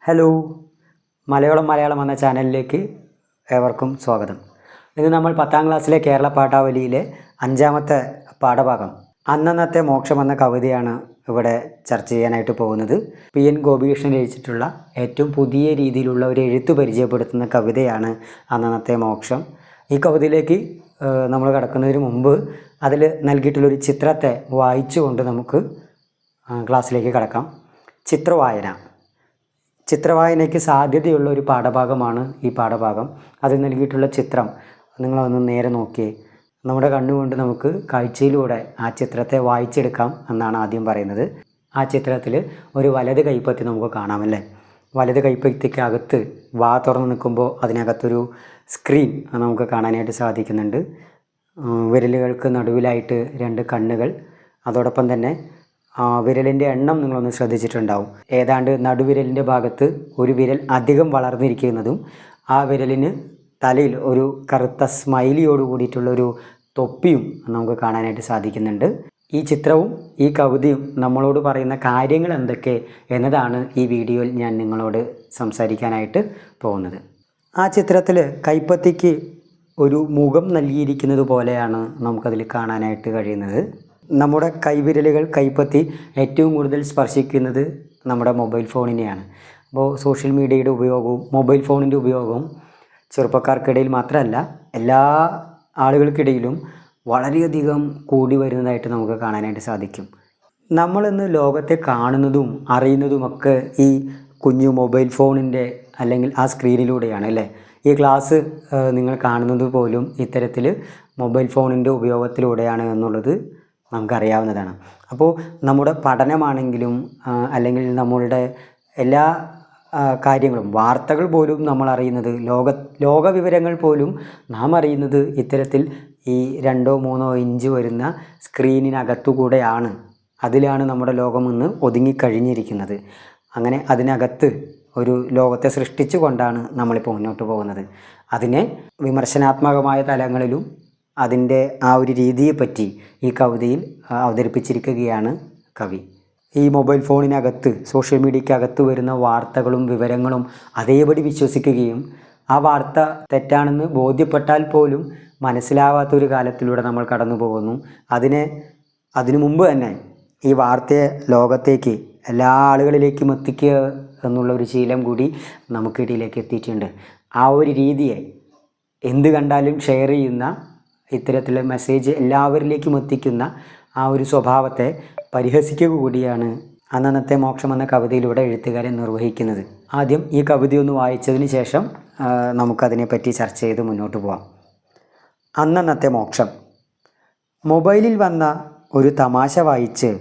Hello, Malayalam എന്ന ചാനലിലേക്ക് ഏവർക്കും സ്വാഗതം. ഇന്ന് നമ്മൾ 10ാം ക്ലാസ്സിലെ കേരള പാഠാവലിയിലെ 5ാമത്തെ പാഠഭാഗം അന്നന്നത്തെ മോക്ഷം എന്ന കവിതയാണ് ഇവിടെ ചർച്ച ചെയ്യാനായിട്ട് പോകുന്നത്. PN ഗോപികൃഷ്ണൻ രചിച്ചിട്ടുള്ള ഏറ്റവും പുതിയ രീതിയിലുള്ള ഒരു എഴുത്ത് പരിചയപ്പെടുത്തുന്ന കവിതയാണ് അന്നന്നത്തെ മോക്ഷം. ഈ കവിതയിലേക്ക് നമ്മൾ കടക്കുന്നതിന് മുമ്പ് അതിൽ നൽകിയിട്ടുള്ളൊരു ചിത്രത്തെ വായിച്ചുകൊണ്ട് നമുക്ക് ക്ലാസ്സിലേക്ക് കടക്കാം. ചിത്രവായനയ്ക്ക് സാധ്യതയുള്ള ഒരു പാഠഭാഗമാണ് ഈ പാഠഭാഗം. അതിൽ നൽകിയിട്ടുള്ള ചിത്രം നിങ്ങളൊന്ന് നേരെ നോക്കിയേ. നമ്മുടെ കണ്ണുകൊണ്ട് നമുക്ക് കാഴ്ചയിലൂടെ ആ ചിത്രത്തെ വായിച്ചെടുക്കാം എന്നാണ് ആദ്യം പറയുന്നത്. ആ ചിത്രത്തിൽ ഒരു വലത് കൈപ്പത്തി നമുക്ക് കാണാമല്ലേ. വലത് കൈപ്പത്തിക്കകത്ത് വാ തുറന്ന് നിൽക്കുമ്പോൾ അതിനകത്തൊരു സ്ക്രീൻ നമുക്ക് കാണാനായിട്ട് സാധിക്കുന്നുണ്ട്. വിരലുകൾക്ക് നടുവിലായിട്ട് 2 കണ്ണുകൾ, അതോടൊപ്പം തന്നെ വിരലിൻ്റെ എണ്ണം നിങ്ങളൊന്ന് ശ്രദ്ധിച്ചിട്ടുണ്ടാവും. ഏതാണ്ട് നടുവിരലിൻ്റെ ഭാഗത്ത് ഒരു വിരൽ അധികം വളർന്നിരിക്കുന്നതും ആ വിരലിന് തലയിൽ ഒരു കറുത്ത സ്മൈലിയോട് കൂടിയിട്ടുള്ളൊരു തൊപ്പിയും നമുക്ക് കാണാനായിട്ട് സാധിക്കുന്നുണ്ട്. ഈ ചിത്രവും ഈ കവിതയും നമ്മളോട് പറയുന്ന കാര്യങ്ങൾ എന്തൊക്കെ എന്നതാണ് ഈ വീഡിയോയിൽ ഞാൻ നിങ്ങളോട് സംസാരിക്കാനായിട്ട് പോകുന്നത്. ആ ചിത്രത്തിൽ കൈപ്പത്തിക്ക് ഒരു മുഖം നൽകിയിരിക്കുന്നത് പോലെയാണ് നമുക്കതിൽ കാണാനായിട്ട് കഴിയുന്നത്. നമ്മുടെ കൈവിരലുകൾ കൈപ്പത്തി ഏറ്റവും കൂടുതൽ സ്പർശിക്കുന്നത് നമ്മുടെ മൊബൈൽ ഫോണിനെയാണ്. അപ്പോൾ സോഷ്യൽ മീഡിയയുടെ ഉപയോഗവും മൊബൈൽ ഫോണിൻ്റെ ഉപയോഗവും ചെറുപ്പക്കാർക്കിടയിൽ മാത്രമല്ല എല്ലാ ആളുകൾക്കിടയിലും വളരെയധികം കൂടി വരുന്നതായിട്ട് നമുക്ക് കാണാനായിട്ട് സാധിക്കും. നമ്മളിന്ന് ലോകത്തെ കാണുന്നതും അറിയുന്നതുമൊക്കെ ഈ കുഞ്ഞു മൊബൈൽ ഫോണിൻ്റെ അല്ലെങ്കിൽ ആ സ്ക്രീനിലൂടെയാണ് അല്ലേ. ഈ ക്ലാസ് നിങ്ങൾ കാണുന്നത് പോലും ഇത്തരത്തിൽ മൊബൈൽ ഫോണിൻ്റെ ഉപയോഗത്തിലൂടെയാണ് എന്നുള്ളത് നമുക്കറിയാവുന്നതാണ്. അപ്പോൾ നമ്മുടെ പഠനമാണെങ്കിലും അല്ലെങ്കിൽ നമ്മളുടെ എല്ലാ കാര്യങ്ങളും വാർത്തകൾ പോലും നമ്മൾ അറിയുന്നത് ലോക വിവരങ്ങൾ പോലും നാം അറിയുന്നത് ഇത്തരത്തിൽ ഈ 2-3 ഇഞ്ച് വരുന്ന സ്ക്രീനിനകത്തുകൂടെയാണ്. അതിലാണ് നമ്മുടെ ലോകം ഇന്ന് ഒതുങ്ങിക്കഴിഞ്ഞിരിക്കുന്നത്. അങ്ങനെ അതിനകത്ത് ഒരു ലോകത്തെ സൃഷ്ടിച്ചു കൊണ്ടാണ് നമ്മളിപ്പോൾ മുന്നോട്ട് പോകുന്നത്. അതിനെ വിമർശനാത്മകമായ തലങ്ങളിലും അതിൻ്റെ ആ ഒരു രീതിയെപ്പറ്റി ഈ കവിതയിൽ അവതരിപ്പിച്ചിരിക്കുകയാണ് കവി. ഈ മൊബൈൽ ഫോണിനകത്ത് സോഷ്യൽ മീഡിയക്കകത്ത് വരുന്ന വാർത്തകളും വിവരങ്ങളും അതേപടി വിശ്വസിക്കുകയും ആ വാർത്ത തെറ്റാണെന്ന് ബോധ്യപ്പെട്ടാൽ പോലും മനസ്സിലാവാത്തൊരു കാലത്തിലൂടെ നമ്മൾ കടന്നു പോകുന്നു. അതിനു മുമ്പ് തന്നെ ഈ വാർത്തയെ ലോകത്തേക്ക് എല്ലാ ആളുകളിലേക്കും എത്തിക്കുക എന്നുള്ള ഒരു ശീലം കൂടി നമുക്കിടയിലേക്ക് എത്തിയിട്ടുണ്ട്. ആ ഒരു രീതിയെ എന്ത് കണ്ടാലും ഷെയർ ചെയ്യുന്ന ഇത്തരത്തിലുള്ള മെസ്സേജ് എല്ലാവരിലേക്കും എത്തിക്കുന്ന ആ ഒരു സ്വഭാവത്തെ പരിഹസിക്കുക കൂടിയാണ് അന്നന്നത്തെ മോക്ഷം എന്ന കവിതയിലൂടെ എഴുത്തുകാരൻ നിർവഹിക്കുന്നത്. ആദ്യം ഈ കവിതയൊന്ന് വായിച്ചതിന് ശേഷം നമുക്കതിനെപ്പറ്റി ചർച്ച ചെയ്ത് മുന്നോട്ട് പോകാം. അന്നന്നത്തെ മോക്ഷം. മൊബൈലിൽ വന്ന ഒരു തമാശ വായിച്ച്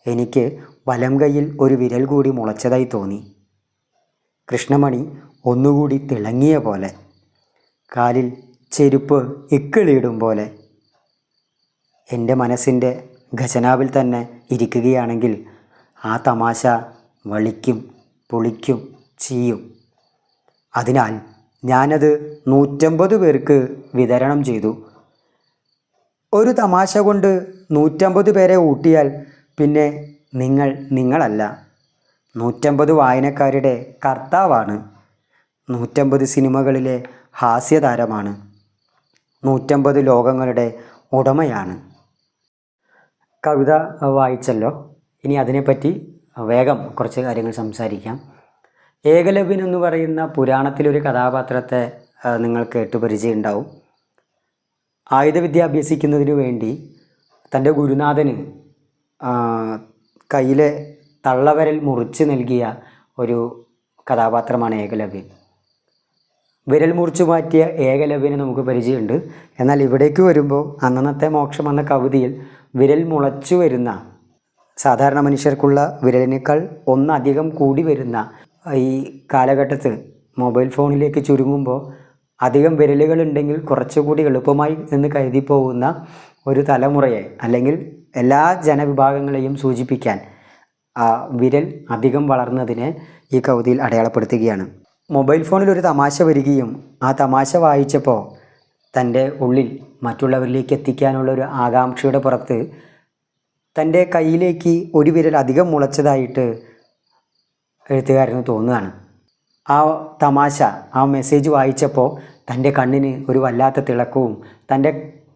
എനിക്ക് വലം കൈയിൽ ഒരു വിരൽ കൂടി മുളച്ചതായി തോന്നി. കൃഷ്ണമണി ഒന്നുകൂടി തിളങ്ങിയ പോലെ, കാലിൽ ചെരുപ്പ് ഇക്കിളിയിടും പോലെ. എൻ്റെ മനസ്സിൻ്റെ ഖജനാവിൽ തന്നെ ഇരിക്കുകയാണെങ്കിൽ ആ തമാശ വളിക്കും, പൊളിക്കും, ചെയ്യും. അതിനാൽ ഞാനത് 150 പേർക്ക് വിതരണം ചെയ്തു. ഒരു തമാശ കൊണ്ട് 150 പേരെ ഊട്ടിയാൽ പിന്നെ നിങ്ങളല്ല. 150 വായനക്കാരുടെ കർത്താവാണ്. 150 സിനിമകളിലെ ഹാസ്യതാരമാണ്. 150 ലോകങ്ങളുടെ ഉടമയാണ്. കവിത വായിച്ചല്ലോ. ഇനി അതിനെപ്പറ്റി വേഗം കുറച്ച് കാര്യങ്ങൾ സംസാരിക്കാം. ഏകലവ്യൻ എന്ന് പറയുന്ന പുരാണത്തിലൊരു കഥാപാത്രത്തെ നിങ്ങൾ കേട്ട് പരിചയം ഉണ്ടാവും. ആയുധവിദ്യ അഭ്യസിക്കുന്നതിനു വേണ്ടി തൻ്റെ ഗുരുനാഥന് കയ്യിലെ തള്ളവരൽ മുറിച്ച് നൽകിയ ഒരു കഥാപാത്രമാണ് ഏകലവ്യൻ. വിരൽ മുറിച്ചു മാറ്റിയ ഏകലവ്യന് നമുക്ക് പരിചയമുണ്ട്. എന്നാൽ ഇവിടേക്ക് വരുമ്പോൾ അന്നന്നത്തെ മോക്ഷം എന്ന കവിതയിൽ വിരൽ മുളച്ചു വരുന്ന, സാധാരണ മനുഷ്യർക്കുള്ള വിരലിനേക്കാൾ ഒന്നധികം കൂടി വരുന്ന ഈ കാലഘട്ടത്തിൽ മൊബൈൽ ഫോണിലേക്ക് ചുരുങ്ങുമ്പോൾ അധികം വിരലുകളുണ്ടെങ്കിൽ കുറച്ചുകൂടി എളുപ്പമായി എന്ന് കരുതി പോകുന്ന ഒരു തലമുറയെ അല്ലെങ്കിൽ എല്ലാ ജനവിഭാഗങ്ങളെയും സൂചിപ്പിക്കാൻ വിരൽ അധികം വളർന്നതിനെ ഈ കവിതയിൽ അടയാളപ്പെടുത്തുകയാണ്. മൊബൈൽ ഫോണിൽ ഒരു തമാശ വരികയും ആ തമാശ വായിച്ചപ്പോൾ തൻ്റെ ഉള്ളിൽ മറ്റുള്ളവരിലേക്ക് എത്തിക്കാനുള്ള ഒരു ആകാംക്ഷയുടെ പുറത്ത് തൻ്റെ കയ്യിലേക്ക് ഒരു വിരൽ അധികം മുളച്ചതായിട്ട് എഴുത്തുകാരന് തോന്നുകയാണ്. ആ തമാശ, ആ മെസ്സേജ് വായിച്ചപ്പോൾ തൻ്റെ കണ്ണിന് ഒരു വല്ലാത്ത തിളക്കവും തൻ്റെ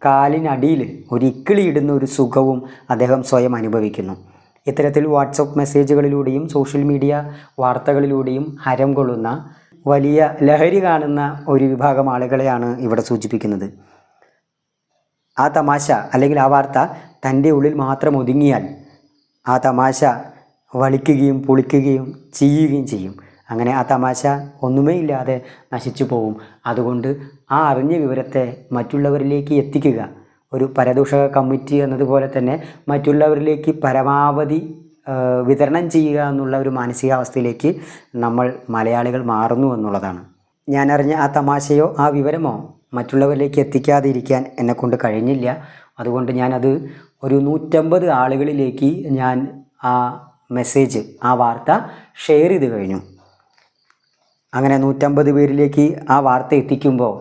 കാലിനടിയിൽ ഒരു ഇക്കിളി ഇടുന്ന ഒരു സുഖവും അദ്ദേഹം സ്വയം അനുഭവിക്കുന്നു. ഇത്തരത്തിൽ വാട്സപ്പ് മെസ്സേജുകളിലൂടെയും സോഷ്യൽ മീഡിയ വാർത്തകളിലൂടെയും ഹരം കൊള്ളുന്ന വലിയ ലഹരി കാണുന്ന ഒരു വിഭാഗം ആളുകളെയാണ് ഇവിടെ സൂചിപ്പിക്കുന്നത്. ആ തമാശ അല്ലെങ്കിൽ ആ വാർത്ത തൻ്റെ ഉള്ളിൽ മാത്രം ഒതുങ്ങിയാൽ ആ തമാശ വളിക്കുകയും പൊളിക്കുകയും ചെയ്യുകയും ചെയ്യും. അങ്ങനെ ആ തമാശ ഒന്നുമേ ഇല്ലാതെ നശിച്ചു പോവും. അതുകൊണ്ട് ആ അറിഞ്ഞ വിവരത്തെ മറ്റുള്ളവരിലേക്ക് എത്തിക്കുക, ഒരു പരദൂഷക കമ്മിറ്റി എന്നതുപോലെ തന്നെ മറ്റുള്ളവരിലേക്ക് പരമാവധി വിതരണം ചെയ്യുക എന്നുള്ള ഒരു മാനസികാവസ്ഥയിലേക്ക് നമ്മൾ മലയാളികൾ മാറുന്നു എന്നുള്ളതാണ്. ഞാൻ അറിഞ്ഞ ആ തമാശയോ ആ വിവരമോ മറ്റുള്ളവരിലേക്ക് എത്തിക്കാതിരിക്കാൻ എന്നെക്കൊണ്ട് കഴിഞ്ഞില്ല. അതുകൊണ്ട് ഞാനത് ഒരു 150 ആളുകളിലേക്ക് ഞാൻ ആ മെസ്സേജ്, ആ വാർത്ത ഷെയർ ചെയ്ത് കഴിഞ്ഞു. അങ്ങനെ 150 പേരിലേക്ക് ആ വാർത്ത എത്തിക്കുമ്പോൾ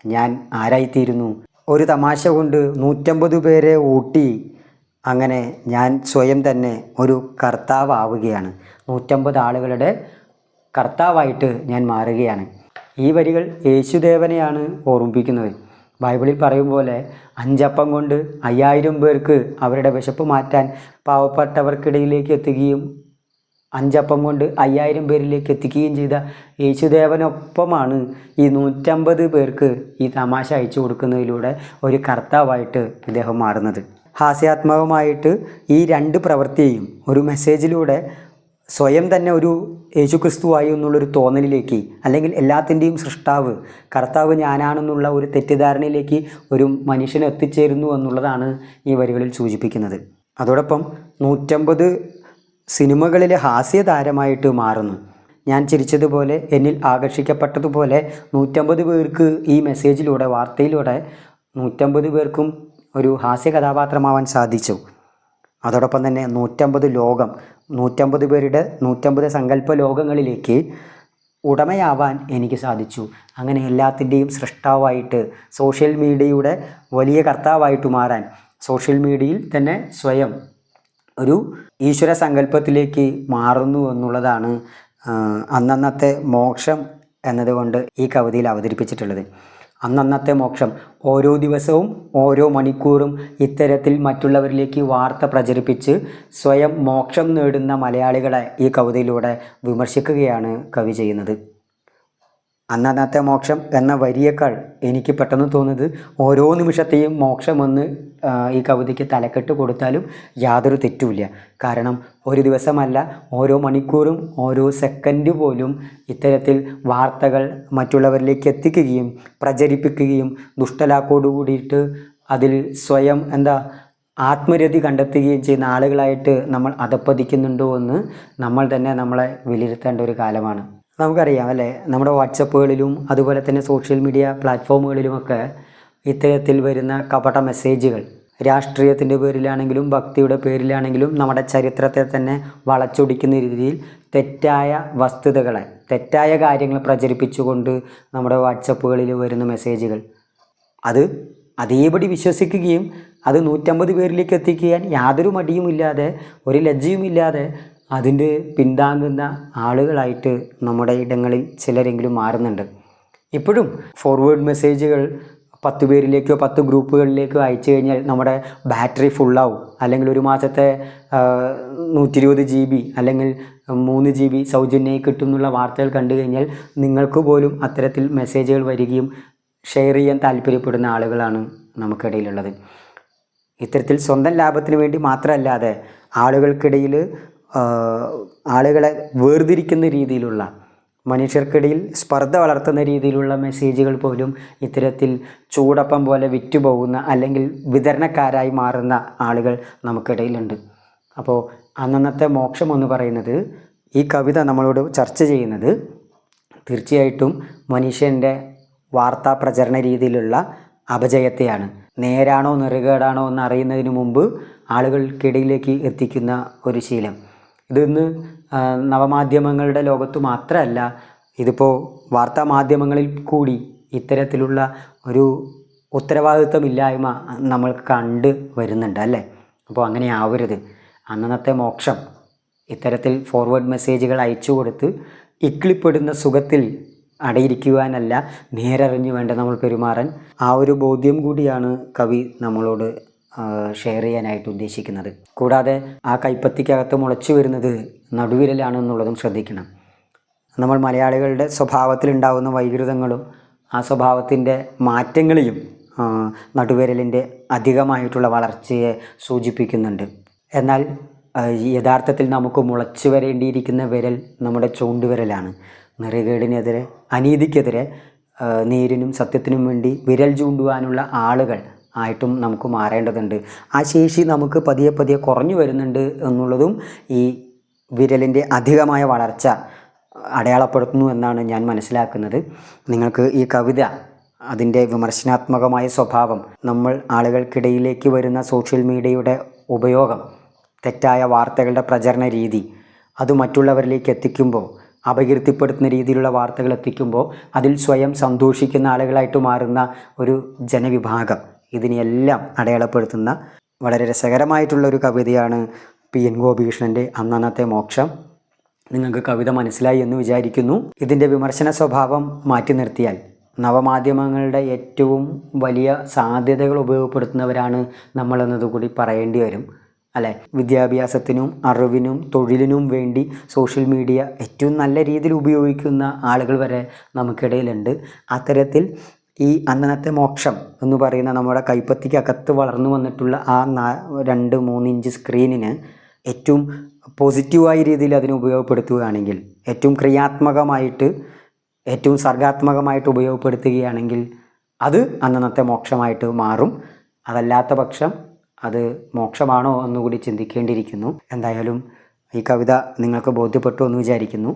ഞാൻ ആരായിത്തീരുന്നു? ഒരു തമാശ കൊണ്ട് 150 പേരെ ഊട്ടി അങ്ങനെ ഞാൻ സ്വയം തന്നെ ഒരു കർത്താവാവുകയാണ്. 150 ആളുകളുടെ കർത്താവായിട്ട് ഞാൻ മാറുകയാണ്. ഈ വരികൾ യേശുദേവനെയാണ് ഓർമ്മിപ്പിക്കുന്നത്. ബൈബിളിൽ പറയും പോലെ 5 അപ്പം കൊണ്ട് 5000 പേർക്ക് അവരുടെ വിശപ്പ് മാറ്റാൻ പാവപ്പെട്ടവർക്കിടയിലേക്ക് എത്തുകയും 5 അപ്പം കൊണ്ട് 5000 പേരിലേക്ക് എത്തിക്കുകയും ചെയ്ത യേശുദേവനൊപ്പമാണ് ഈ 150 പേർക്ക് ഈ തമാശ അയച്ചു കൊടുക്കുന്നതിലൂടെ ഒരു കർത്താവായിട്ട് ഇദ്ദേഹം മാറുന്നത്. ഹാസ്യാത്മകമായിട്ട് ഈ 2 പ്രവൃത്തിയെയും ഒരു മെസ്സേജിലൂടെ സ്വയം തന്നെ ഒരു യേശുക്രിസ്തുവായി എന്നുള്ളൊരു തോന്നലിലേക്ക്, അല്ലെങ്കിൽ എല്ലാത്തിൻ്റെയും സൃഷ്ടാവ് കർത്താവ് ഞാനാണെന്നുള്ള ഒരു തെറ്റിദ്ധാരണയിലേക്ക് ഒരു മനുഷ്യൻ എത്തിച്ചേരുന്നു എന്നുള്ളതാണ് ഈ വരികളിൽ സൂചിപ്പിക്കുന്നത്. അതോടൊപ്പം 150 സിനിമകളിലെ ഹാസ്യതാരമായിട്ട് മാറുന്നു. ഞാൻ ചിരിച്ചതുപോലെ, എന്നിൽ ആകർഷിക്കപ്പെട്ടതുപോലെ 150 പേർക്ക് ഈ മെസ്സേജിലൂടെ, വാർത്തയിലൂടെ 150 പേർക്കും ഒരു ഹാസ്യ കഥാപാത്രമാവാൻ സാധിച്ചു. അതോടൊപ്പം തന്നെ 150 ലോകം, 150 പേരുടെ 150 സങ്കല്പ ലോകങ്ങളിലേക്ക് ഉടമയാവാൻ എനിക്ക് സാധിച്ചു. അങ്ങനെ എല്ലാത്തിൻ്റെയും സൃഷ്ടാവായിട്ട്, സോഷ്യൽ മീഡിയയുടെ വലിയ കർത്താവായിട്ട് മാറാൻ, സോഷ്യൽ മീഡിയയിൽ തന്നെ സ്വയം ഒരു ഈശ്വര സങ്കല്പത്തിലേക്ക് മാറുന്നു എന്നുള്ളതാണ് അന്നന്നത്തെ മോക്ഷം എന്നതുകൊണ്ട് ഈ കവിതയിൽ അവതരിപ്പിച്ചിട്ടുള്ളത്. അന്നന്നത്തെ മോക്ഷം, ഓരോ ദിവസവും ഓരോ മണിക്കൂറും ഇത്തരത്തിൽ മറ്റുള്ളവരിലേക്ക് വാർത്ത പ്രചരിപ്പിച്ച് സ്വയം മോക്ഷം നേടുന്ന മലയാളികളെ ഈ കവിതയിലൂടെ വിമർശിക്കുകയാണ് കവി ചെയ്യുന്നത്. അന്നന്നത്തെ മോക്ഷം എന്ന വരിയേക്കാൾ എനിക്ക് പെട്ടെന്ന് തോന്നുന്നത് ഓരോ നിമിഷത്തെയും മോക്ഷമെന്ന് ഈ കവിതയ്ക്ക് തലക്കെട്ട് കൊടുത്താലും യാതൊരു തെറ്റുമില്ല. കാരണം ഒരു ദിവസമല്ല, ഓരോ മണിക്കൂറും ഓരോ സെക്കൻഡ് പോലും ഇത്തരത്തിൽ വാർത്തകൾ മറ്റുള്ളവരിലേക്ക് എത്തിക്കുകയും പ്രചരിപ്പിക്കുകയും ദുഷ്ടലാക്കോടുകൂടിയിട്ട് അതിൽ സ്വയം ആത്മരതി കണ്ടെത്തുകയും ചെയ്യുന്ന ആളുകളായിട്ട് നമ്മൾ അധപ്പതിക്കുന്നുണ്ടോ എന്ന് നമ്മൾ തന്നെ നമ്മളെ വിലയിരുത്തേണ്ട ഒരു കാലമാണ്. നമുക്കറിയാം അല്ലേ, നമ്മുടെ വാട്സപ്പുകളിലും അതുപോലെ തന്നെ സോഷ്യൽ മീഡിയ പ്ലാറ്റ്ഫോമുകളിലുമൊക്കെ ഇത്തരത്തിൽ വരുന്ന കപട മെസ്സേജുകൾ രാഷ്ട്രീയത്തിൻ്റെ പേരിലാണെങ്കിലും ഭക്തിയുടെ പേരിലാണെങ്കിലും നമ്മുടെ ചരിത്രത്തെ തന്നെ വളച്ചൊടിക്കുന്ന രീതിയിൽ തെറ്റായ വസ്തുതകളെ, തെറ്റായ കാര്യങ്ങൾ പ്രചരിപ്പിച്ചുകൊണ്ട് നമ്മുടെ വാട്സപ്പുകളിൽ വരുന്ന മെസ്സേജുകൾ അത് അതേപടി വിശ്വസിക്കുകയും അത് 150 പേരിലേക്ക് എത്തിക്കാൻ യാതൊരു മടിയുമില്ലാതെ, ഒരു ലജ്ജയുമില്ലാതെ അതിൻ്റെ പിന്താങ്ങുന്ന ആളുകളായിട്ട് നമ്മുടെ ഇടങ്ങളിൽ ചിലരെങ്കിലും മാറുന്നുണ്ട്. ഇപ്പോഴും ഫോർവേഡ് മെസ്സേജുകൾ 10 പേരിലേക്കോ 10 ഗ്രൂപ്പുകളിലേക്കോ അയച്ചു കഴിഞ്ഞാൽ നമ്മുടെ ബാറ്ററി ഫുള്ളാവും, അല്ലെങ്കിൽ ഒരു മാസത്തെ 120 GB അല്ലെങ്കിൽ 3 GB സൗജന്യമായി കിട്ടും എന്നുള്ള വാർത്തകൾ കണ്ടു കഴിഞ്ഞാൽ നിങ്ങൾക്ക് പോലും അത്തരത്തിൽ മെസ്സേജുകൾ വരികയും ഷെയർ ചെയ്യാൻ താല്പര്യപ്പെടുന്ന ആളുകളാണ് നമുക്കിടയിലുള്ളത്. ഇത്തരത്തിൽ സ്വന്തം ലാഭത്തിന് വേണ്ടി മാത്രമല്ലാതെ ആളുകൾക്കിടയിൽ ആളുകളെ വേർതിരിക്കുന്ന രീതിയിലുള്ള, മനുഷ്യർക്കിടയിൽ സ്പർദ്ധ വളർത്തുന്ന രീതിയിലുള്ള മെസ്സേജുകൾ പോലും ഇത്തരത്തിൽ ചൂടപ്പം പോലെ വിറ്റുപോകുന്ന അല്ലെങ്കിൽ വിതരണക്കാരായി മാറുന്ന ആളുകൾ നമുക്കിടയിലുണ്ട്. അപ്പോൾ അന്നന്നത്തെ മോക്ഷം എന്ന് പറയുന്നത്, ഈ കവിത നമ്മളോട് ചർച്ച ചെയ്യുന്നത് തീർച്ചയായിട്ടും മനുഷ്യൻ്റെ വാർത്താ പ്രചരണ രീതിയിലുള്ള അപജയത്തെയാണ്. നേരാണോ നെറുകേടാണോ എന്ന് അറിയുന്നതിന് മുമ്പ് ആളുകൾക്കിടയിലേക്ക് എത്തിക്കുന്ന ഒരു ശീലം. ഇതിന്ന് നവമാധ്യമങ്ങളുടെ ലോകത്ത് മാത്രമല്ല, ഇതിപ്പോൾ വാർത്താ മാധ്യമങ്ങളിൽ കൂടി ഇത്തരത്തിലുള്ള ഒരു ഉത്തരവാദിത്വമില്ലായ്മ നമ്മൾ കണ്ട് വരുന്നുണ്ട് അല്ലേ. അപ്പോൾ അങ്ങനെ ആവരുത്. അന്നത്തെ മോക്ഷം ഇത്തരത്തിൽ ഫോർവേഡ് മെസ്സേജുകൾ അയച്ചു കൊടുത്ത് ഇക്കിളിപ്പെടുന്ന സുഖത്തിൽ അടയിരിക്കുവാനല്ല, നേരറിഞ്ഞു വേണ്ട നമ്മൾ പെരുമാറാൻ. ആ ഒരു ബോധ്യം കൂടിയാണ് കവി നമ്മളോട് ഷെയർ ചെയ്യാനായിട്ട് ഉദ്ദേശിക്കുന്നത്. കൂടാതെ ആ കൈപ്പത്തിക്കകത്ത് മുളച്ചു വരുന്നത് നടുവിരലാണെന്നുള്ളതും ശ്രദ്ധിക്കണം. നമ്മൾ മലയാളികളുടെ സ്വഭാവത്തിലുണ്ടാകുന്ന വൈകൃതങ്ങളും ആ സ്വഭാവത്തിൻ്റെ മാറ്റങ്ങളെയും നടുവിരലിൻ്റെ അധികമായിട്ടുള്ള വളർച്ചയെ സൂചിപ്പിക്കുന്നുണ്ട്. എന്നാൽ യഥാർത്ഥത്തിൽ നമുക്ക് മുളച്ചു വരേണ്ടിയിരിക്കുന്ന വിരൽ നമ്മുടെ ചൂണ്ടുവിരലാണ്. നെറികേടിനെതിരെ, അനീതിക്കെതിരെ, നേരിനും സത്യത്തിനും വേണ്ടി വിരൽ ചൂണ്ടുവാനുള്ള ആളുകൾ ആയിട്ടും നമുക്ക് മാറേണ്ടതുണ്ട്. ആ ശേഷി നമുക്ക് പതിയെ പതിയെ കുറഞ്ഞു വരുന്നുണ്ട് എന്നുള്ളതും ഈ വിരലിൻ്റെ അധികമായ വളർച്ച അടയാളപ്പെടുത്തുന്നു എന്നാണ് ഞാൻ മനസ്സിലാക്കുന്നത്. നിങ്ങൾക്ക് ഈ കവിത, അതിൻ്റെ വിമർശനാത്മകമായ സ്വഭാവം, നമ്മൾ ആളുകൾക്കിടയിലേക്ക് വരുന്ന സോഷ്യൽ മീഡിയയുടെ ഉപയോഗം, തെറ്റായ വാർത്തകളുടെ പ്രചരണ രീതി, അത് മറ്റുള്ളവരിലേക്ക് എത്തിക്കുമ്പോൾ, അപകീർത്തിപ്പെടുത്തുന്ന രീതിയിലുള്ള വാർത്തകൾ എത്തിക്കുമ്പോൾ അതിൽ സ്വയം സന്തോഷിക്കുന്ന ആളുകളായിട്ട് മാറുന്ന ഒരു ജനവിഭാഗം, ഇതിനെയെല്ലാം അടയാളപ്പെടുത്തുന്ന വളരെ രസകരമായിട്ടുള്ള ഒരു കവിതയാണ് PN ഗോപികൃഷ്ണൻ്റെ അന്നന്നത്തെ മോക്ഷം. നിങ്ങൾക്ക് കവിത മനസ്സിലായി എന്ന് വിചാരിക്കുന്നു. ഇതിൻ്റെ വിമർശന സ്വഭാവം മാറ്റി നിർത്തിയാൽ നവമാധ്യമങ്ങളുടെ ഏറ്റവും വലിയ സാധ്യതകൾ ഉപയോഗപ്പെടുത്തുന്നവരാണ് നമ്മളെന്നതുകൂടി പറയേണ്ടി വരും, അല്ലേ? വിദ്യാഭ്യാസത്തിനും അറിവിനും തൊഴിലിനും വേണ്ടി സോഷ്യൽ മീഡിയ ഏറ്റവും നല്ല രീതിയിൽ ഉപയോഗിക്കുന്ന ആളുകൾ വരെ നമുക്കിടയിലുണ്ട്. അത്തരത്തിൽ ഈ അന്നന്നത്തെ മോക്ഷം എന്ന് പറയുന്ന നമ്മുടെ കൈപ്പത്തിക്കകത്ത് വളർന്നു വന്നിട്ടുള്ള ആ 2-3 ഇഞ്ച് സ്ക്രീനിന് ഏറ്റവും പോസിറ്റീവായ രീതിയിൽ അതിനെ ഉപയോഗപ്പെടുത്തുകയാണെങ്കിൽ, ഏറ്റവും ക്രിയാത്മകമായിട്ട്, ഏറ്റവും സർഗാത്മകമായിട്ട് ഉപയോഗപ്പെടുത്തുകയാണെങ്കിൽ അത് അന്നന്നത്തെ മോക്ഷമായിട്ട് മാറും. അതല്ലാത്ത പക്ഷം അത് മോക്ഷമാണോ എന്നുകൂടി ചിന്തിക്കേണ്ടിയിരിക്കുന്നു. എന്തായാലും ഈ കവിത നിങ്ങൾക്ക് ബോധ്യപ്പെട്ടു എന്ന് വിചാരിക്കുന്നു.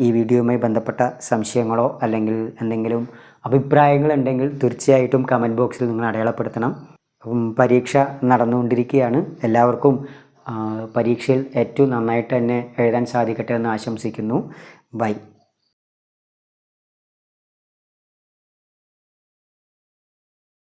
ഈ വീഡിയോയുമായി ബന്ധപ്പെട്ട സംശയങ്ങളോ അല്ലെങ്കിൽ എന്തെങ്കിലും അഭിപ്രായങ്ങളുണ്ടെങ്കിൽ തീർച്ചയായിട്ടും കമൻറ്റ് ബോക്സിൽ നിങ്ങൾ അടയാളപ്പെടുത്തണം. പരീക്ഷ നടന്നുകൊണ്ടിരിക്കുകയാണ്. എല്ലാവർക്കും പരീക്ഷയിൽ ഏറ്റവും നന്നായിട്ട് തന്നെ എഴുതാൻ സാധിക്കട്ടെ എന്ന് ആശംസിക്കുന്നു. ബൈ.